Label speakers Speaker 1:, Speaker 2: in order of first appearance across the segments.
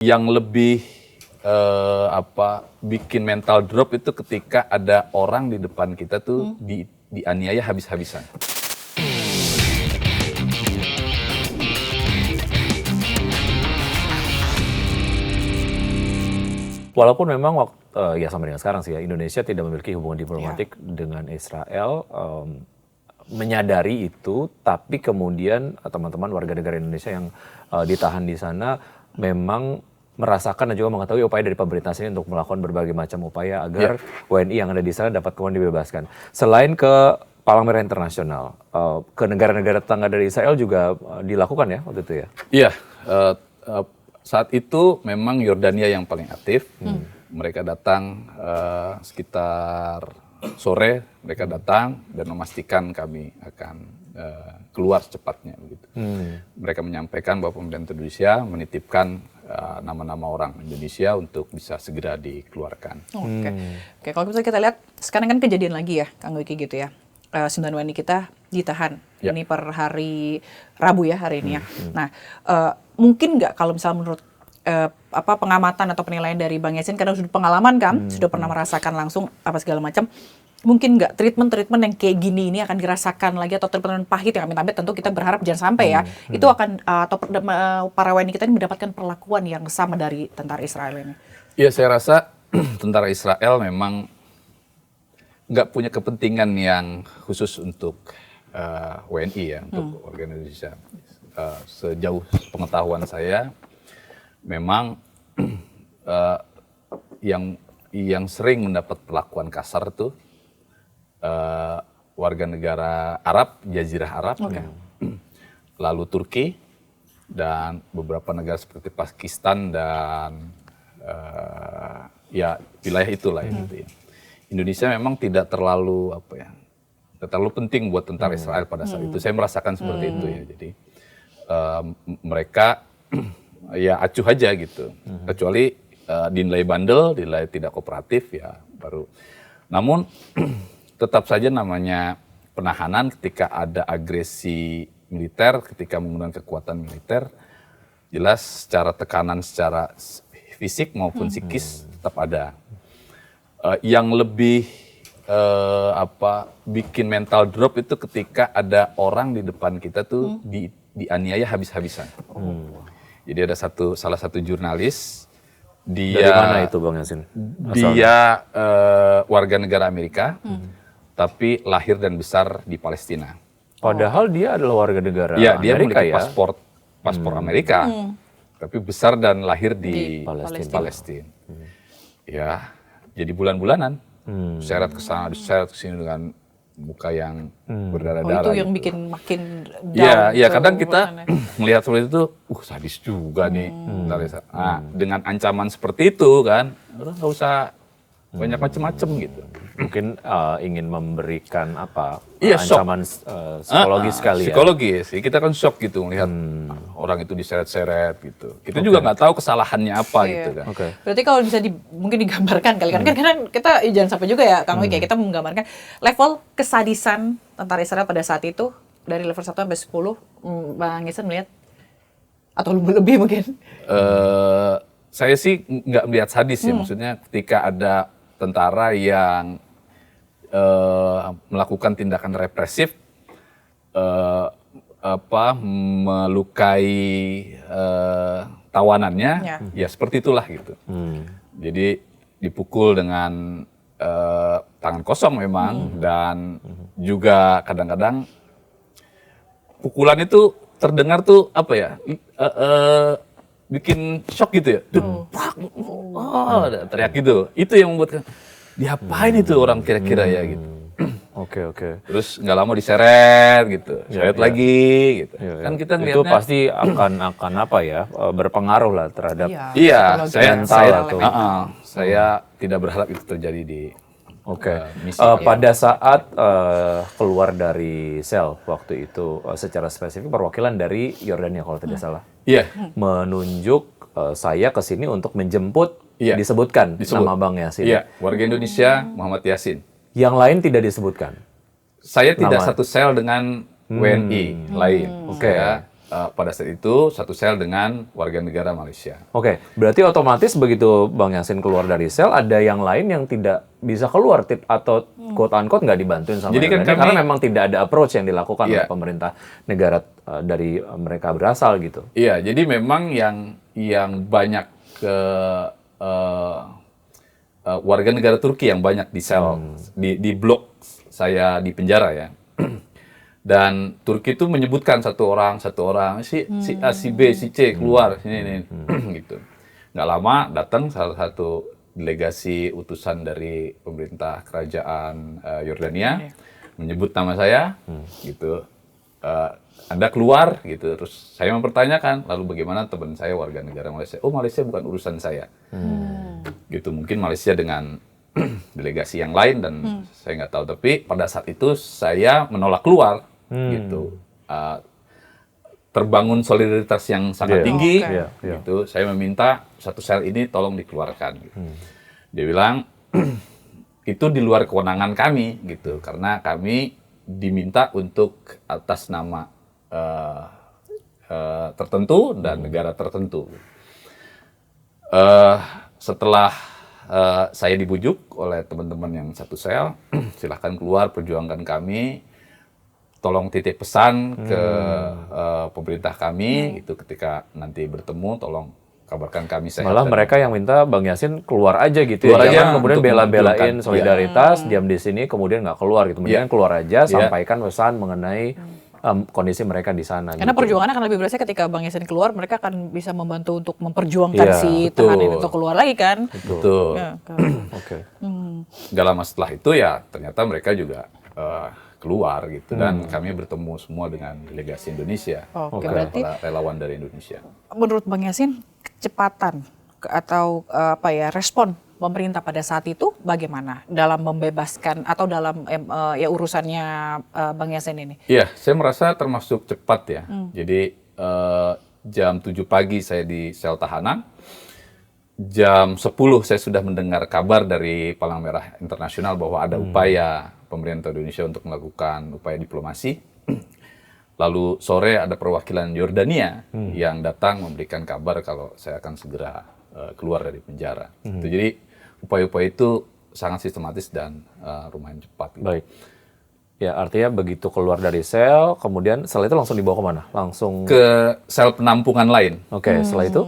Speaker 1: Yang lebih bikin mental drop itu ketika ada orang di depan kita tuh dianiaya habis-habisan.
Speaker 2: Walaupun memang ya sama dengan sekarang sih ya, Indonesia tidak memiliki hubungan diplomatik dengan Israel, menyadari itu, tapi kemudian teman-teman warga negara Indonesia yang ditahan di sana memang merasakan dan juga mengetahui upaya dari pemerintah sini untuk melakukan berbagai macam upaya agar WNI yang ada di sana dapat kemudian dibebaskan. Selain ke Palang Merah Internasional, ke negara-negara tetangga dari Israel juga dilakukan ya waktu itu ya?
Speaker 1: Iya, saat itu memang Yordania yang paling aktif. Mereka datang sekitar sore, mereka datang dan memastikan kami akan keluar secepatnya. Begitu. Mereka menyampaikan bahwa pemerintah Indonesia menitipkan nama-nama orang Indonesia untuk bisa segera dikeluarkan.
Speaker 3: Oke, kalau misalnya kita lihat sekarang kan kejadian lagi ya, Kang Wiki gitu ya. 9 WNI kita ditahan. Ini per hari Rabu ya hari ini ya. Nah, mungkin nggak kalau misalnya menurut pengamatan atau penilaian dari Bang Yasin karena sudah pengalaman kan, sudah pernah merasakan langsung apa segala macam, mungkin nggak treatment yang kayak gini ini akan dirasakan lagi atau treatment pahit yang amit-amit tentu kita berharap jangan sampai ya. Itu akan atau para WNI kita ini mendapatkan perlakuan yang sama dari tentara Israel ini.
Speaker 1: Iya, saya rasa tentara Israel memang nggak punya kepentingan yang khusus untuk WNI ya, untuk warga Indonesia. Sejauh pengetahuan saya, memang yang sering mendapat perlakuan kasar tuh warga negara Arab, Jazirah Arab, lalu Turki dan beberapa negara seperti Pakistan dan ya wilayah itulah gitu ya. Indonesia memang tidak terlalu terlalu penting buat tentara Israel pada saat itu. Saya merasakan seperti itu ya. Jadi mereka ya acuh aja gitu. Kecuali dinilai bandel, dinilai tidak kooperatif ya baru. Namun tetap saja namanya penahanan ketika ada agresi militer, ketika menggunakan kekuatan militer, jelas secara tekanan secara fisik maupun psikis tetap ada. Yang lebih bikin mental drop itu ketika ada orang di depan kita tuh dianiaya habis-habisan. Jadi ada salah satu jurnalis, dia
Speaker 2: dari mana itu Bang Yasin?
Speaker 1: Dia warga negara Amerika, tapi lahir dan besar di Palestina.
Speaker 2: Padahal dia adalah warga negara
Speaker 1: Iya, dia
Speaker 2: Amerika
Speaker 1: memiliki
Speaker 2: ya?
Speaker 1: paspor Amerika, tapi besar dan lahir di
Speaker 3: Palestina.
Speaker 1: Ya, jadi bulan-bulanan, seret ke sana, diseret ke sini dengan muka yang berdarah-darah.
Speaker 3: Itu yang
Speaker 1: gitu.
Speaker 3: bikin makin down.
Speaker 1: Iya, kadang kita melihat seperti itu, sadis juga nih. Nah, dengan ancaman seperti itu kan, udah nggak usah banyak macam-macam gitu.
Speaker 2: Mungkin ingin memberikan
Speaker 1: Shock.
Speaker 2: ancaman psikologis sekali ya?
Speaker 1: Psikologis, kita kan shock gitu melihat orang itu diseret-seret gitu. Kita juga nggak tahu kesalahannya apa gitu kan.
Speaker 3: Berarti kalau bisa mungkin digambarkan kali kan, karena kita jangan sampai juga ya Kang Wiki, kita menggambarkan level kesadisan tentara Israel pada saat itu dari level 1 sampai 10, Bang Yasin melihat atau lebih mungkin?
Speaker 1: Saya sih nggak melihat sadis ya, maksudnya ketika ada tentara yang melakukan tindakan represif, melukai tawanannya, ya seperti itulah gitu. Jadi dipukul dengan tangan kosong memang, dan juga kadang-kadang pukulan itu terdengar tuh bikin shock gitu ya, teriak gitu. Itu yang membuat diapain itu orang kira-kira ya gitu.
Speaker 2: Oke.
Speaker 1: Terus nggak lama diseret gitu, seret lagi gitu. Kan kita ngeliatnya
Speaker 2: itu pasti akan berpengaruh lah terhadap
Speaker 1: saya tidak berharap itu terjadi di misi.
Speaker 2: Pada saat keluar dari sel waktu itu, secara spesifik perwakilan dari Yordania kalau tidak salah, menunjuk saya ke sini untuk menjemput, disebut nama Bang Yasin.
Speaker 1: Iya, warga Indonesia Muhammad Yasin.
Speaker 2: Yang lain tidak disebutkan?
Speaker 1: Saya tidak satu sel dengan WNI lain. pada saat itu satu sel dengan warga negara Malaysia.
Speaker 2: Oke, berarti otomatis begitu Bang Yasin keluar dari sel, ada yang lain yang tidak bisa keluar atau quote unquote nggak dibantuin sama
Speaker 1: Jadi kan
Speaker 2: Yordania,
Speaker 1: kami-
Speaker 2: karena memang tidak ada approach yang dilakukan
Speaker 1: Iya.
Speaker 2: oleh pemerintah negara dari mereka berasal gitu.
Speaker 1: Iya, jadi memang yang banyak ke warga negara Turki yang banyak di sel, di blok saya di penjara ya. Dan Turki itu menyebutkan satu orang si A, si B, si C keluar sini gitu. Nggak lama datang salah satu delegasi utusan dari pemerintah kerajaan Yordania menyebut nama saya gitu. Anda keluar gitu. Terus saya mempertanyakan, lalu bagaimana teman saya warga negara Malaysia? Oh, Malaysia bukan urusan saya. Gitu, mungkin Malaysia dengan delegasi yang lain dan saya nggak tahu. Tapi pada saat itu saya menolak keluar gitu. Terbangun solidaritas yang sangat
Speaker 2: Iya.
Speaker 1: tinggi
Speaker 3: Oke.
Speaker 2: Iya, iya.
Speaker 1: gitu. Saya meminta satu sel ini tolong dikeluarkan. Gitu. Dia bilang itu di luar kewenangan kami gitu, karena kami diminta untuk atas nama tertentu dan negara tertentu. Setelah saya dibujuk oleh teman-teman yang satu sel, silahkan keluar, perjuangkan kami, tolong titip pesan ke pemerintah kami, itu ketika nanti bertemu, tolong kabarkan kami sehat.
Speaker 2: Malah
Speaker 1: dan-
Speaker 2: mereka yang minta Bang Yasin keluar aja gitu
Speaker 1: Keluar
Speaker 2: ya,
Speaker 1: aja
Speaker 2: jangan kemudian
Speaker 1: untuk
Speaker 2: bela-belain
Speaker 1: memperjuangkan.
Speaker 2: solidaritas, diam di sini kemudian nggak keluar gitu. Mendingan keluar aja,
Speaker 1: Iya.
Speaker 2: sampaikan pesan mengenai kondisi mereka di sana.
Speaker 3: Karena
Speaker 2: gitu.
Speaker 3: perjuangannya akan lebih berasa ketika Bang Yasin keluar, mereka akan bisa membantu untuk memperjuangkan
Speaker 2: Iya,
Speaker 3: si
Speaker 1: betul.
Speaker 3: tahanan itu keluar lagi kan.
Speaker 1: Betul.
Speaker 3: Ya,
Speaker 2: Oke.
Speaker 1: Nggak lama setelah itu ya ternyata mereka juga keluar gitu, dan kami bertemu semua dengan delegasi Indonesia.
Speaker 3: Oke,
Speaker 1: para
Speaker 3: berarti
Speaker 1: relawan dari Indonesia.
Speaker 3: menurut Bang Yasin kecepatan atau respon pemerintah pada saat itu bagaimana dalam membebaskan atau dalam ya urusannya Bang Yasin ini?
Speaker 1: Iya, saya merasa termasuk cepat ya. Jadi jam 7 pagi saya di sel tahanan. Jam 10 saya sudah mendengar kabar dari Palang Merah Internasional bahwa ada upaya pemerintah Indonesia untuk melakukan upaya diplomasi. Lalu sore ada perwakilan Yordania yang datang memberikan kabar kalau saya akan segera keluar dari penjara. Jadi upaya-upaya itu sangat sistematis dan lumayan cepat. Gitu.
Speaker 2: Baik. Ya, artinya begitu keluar dari sel, kemudian setelah itu langsung dibawa kemana? Langsung
Speaker 1: Ke sel penampungan lain.
Speaker 2: Oke, setelah itu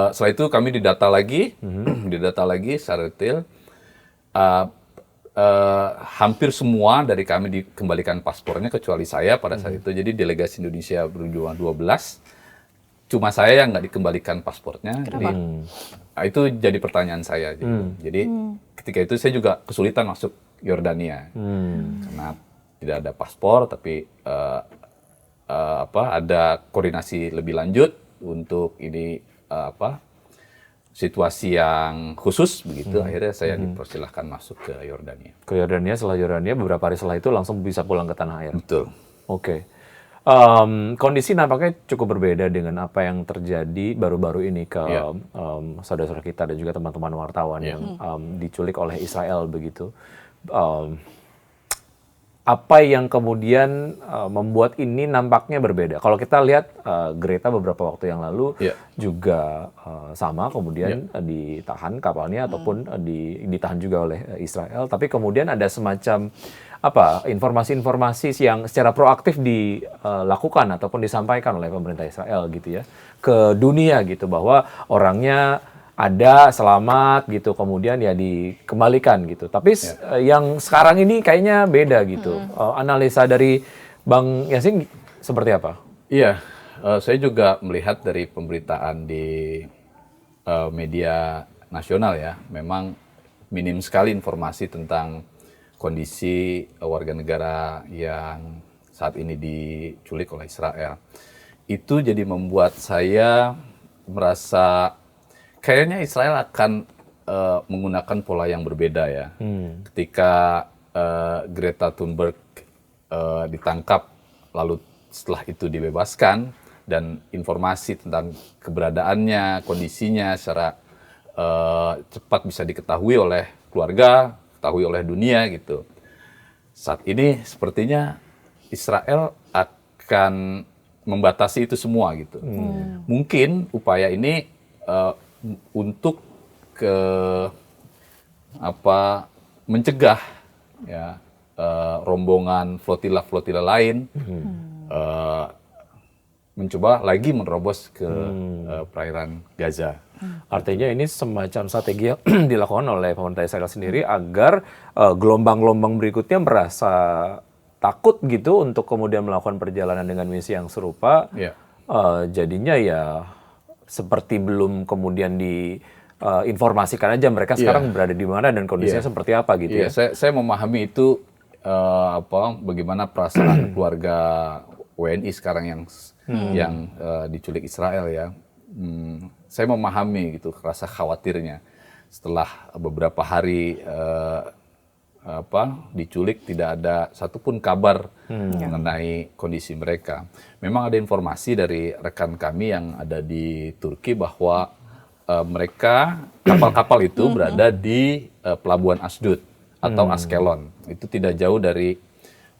Speaker 1: Setelah itu kami didata lagi secara detail. Hampir semua dari kami dikembalikan paspornya kecuali saya pada saat itu. Jadi delegasi Indonesia berjumlah 12. Cuma saya yang nggak dikembalikan paspornya. Jadi, itu jadi pertanyaan saya. Jadi ketika itu saya juga kesulitan masuk Yordania karena tidak ada paspor, tapi ada koordinasi lebih lanjut untuk ini situasi yang khusus begitu. Akhirnya saya dipersilahkan masuk ke Yordania.
Speaker 2: ke Yordania, setelah Yordania beberapa hari setelah itu langsung bisa pulang ke tanah air.
Speaker 1: Betul.
Speaker 2: Oke. Kondisi nampaknya cukup berbeda dengan apa yang terjadi baru-baru ini ke
Speaker 1: Iya.
Speaker 2: saudara-saudara kita dan juga teman-teman wartawan yang diculik oleh Israel begitu. Apa yang kemudian membuat ini nampaknya berbeda? Kalau kita lihat Greta beberapa waktu yang lalu
Speaker 1: Iya.
Speaker 2: juga sama, kemudian ditahan kapalnya ataupun ditahan juga oleh Israel. Tapi kemudian ada semacam informasi-informasi yang secara proaktif dilakukan ataupun disampaikan oleh pemerintah Israel gitu ya ke dunia gitu, bahwa orangnya ada selamat gitu, kemudian ya dikembalikan gitu. Tapi yang sekarang ini kayaknya beda gitu. Analisa dari Bang Yasin seperti apa?
Speaker 1: Iya, saya juga melihat dari pemberitaan di media nasional ya, memang minim sekali informasi tentang kondisi warga negara yang saat ini diculik oleh Israel. Itu jadi membuat saya merasa kayaknya Israel akan menggunakan pola yang berbeda ya. Ketika Greta Thunberg ditangkap, lalu setelah itu dibebaskan, dan informasi tentang keberadaannya, kondisinya secara cepat bisa diketahui oleh keluarga, diketahui oleh dunia gitu. Saat ini sepertinya Israel akan membatasi itu semua gitu. Mungkin upaya ini untuk mencegah ya rombongan flotila lain mencoba lagi menerobos ke perairan Gaza.
Speaker 2: Artinya ini semacam strategi yang dilakukan oleh pemerintah Israel sendiri agar gelombang-gelombang berikutnya merasa takut gitu untuk kemudian melakukan perjalanan dengan misi yang serupa.
Speaker 1: Ya.
Speaker 2: Jadinya ya seperti belum kemudian diinformasikan aja mereka sekarang berada di mana dan kondisinya seperti apa gitu
Speaker 1: Iya,
Speaker 2: ya.
Speaker 1: saya memahami itu bagaimana perasaan keluarga WNI sekarang yang diculik Israel ya. Saya memahami gitu rasa khawatirnya setelah beberapa hari diculik, tidak ada satupun kabar mengenai kondisi mereka. Memang ada informasi dari rekan kami yang ada di Turki bahwa mereka kapal-kapal itu berada di pelabuhan Asdod atau Askelon. Itu tidak jauh dari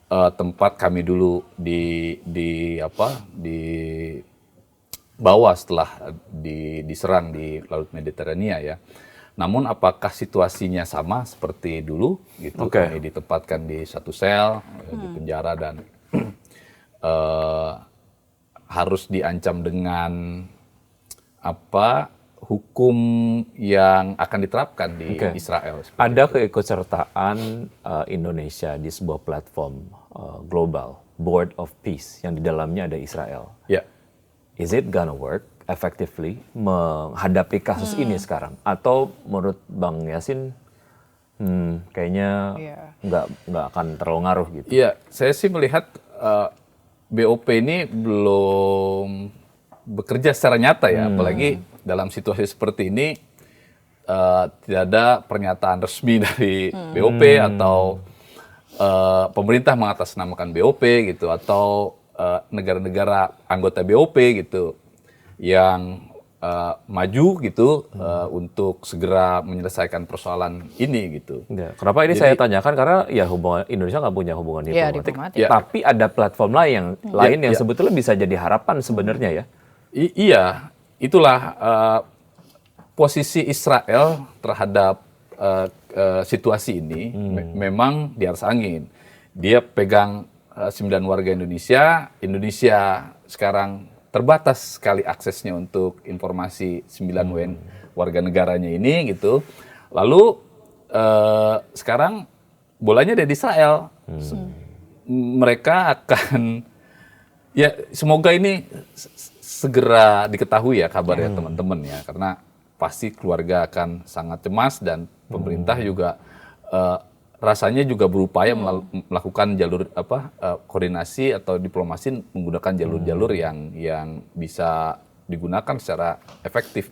Speaker 1: tempat kami dulu di bawah setelah diserang di Laut Mediterania ya. Namun apakah situasinya sama seperti dulu gitu? Kami ditempatkan di satu sel di penjara dan harus diancam dengan hukum yang akan diterapkan di Israel.
Speaker 2: Ada keikutsertaan Indonesia di sebuah platform global, Board of Peace, yang di dalamnya ada Israel.
Speaker 1: Ya.
Speaker 2: Is it gonna work effectively menghadapi kasus ini sekarang? Atau menurut Bang Yasin, kayaknya nggak akan terlalu ngaruh gitu?
Speaker 1: Iya, saya sih melihat BOP ini belum bekerja secara nyata ya, apalagi dalam situasi seperti ini tidak ada pernyataan resmi dari BOP atau pemerintah mengatasnamakan BOP gitu, atau negara-negara anggota BOP gitu yang maju gitu untuk segera menyelesaikan persoalan ini gitu.
Speaker 2: Kenapa ini saya tanyakan, karena ya hubungan Indonesia nggak punya hubungan diplomatik, tapi ada platform lain yang sebetulnya bisa jadi harapan sebenarnya ya.
Speaker 1: Iya, itulah posisi Israel terhadap situasi ini memang di atas angin. Dia pegang 9 warga Indonesia sekarang terbatas sekali aksesnya untuk informasi 9 warga negaranya ini gitu. Lalu sekarang bolanya ada di Israel. Mereka akan, ya semoga ini segera diketahui ya kabarnya teman-teman ya, karena pasti keluarga akan sangat cemas dan pemerintah juga rasanya juga berupaya melakukan jalur koordinasi atau diplomasi menggunakan jalur-jalur yang bisa digunakan secara efektif.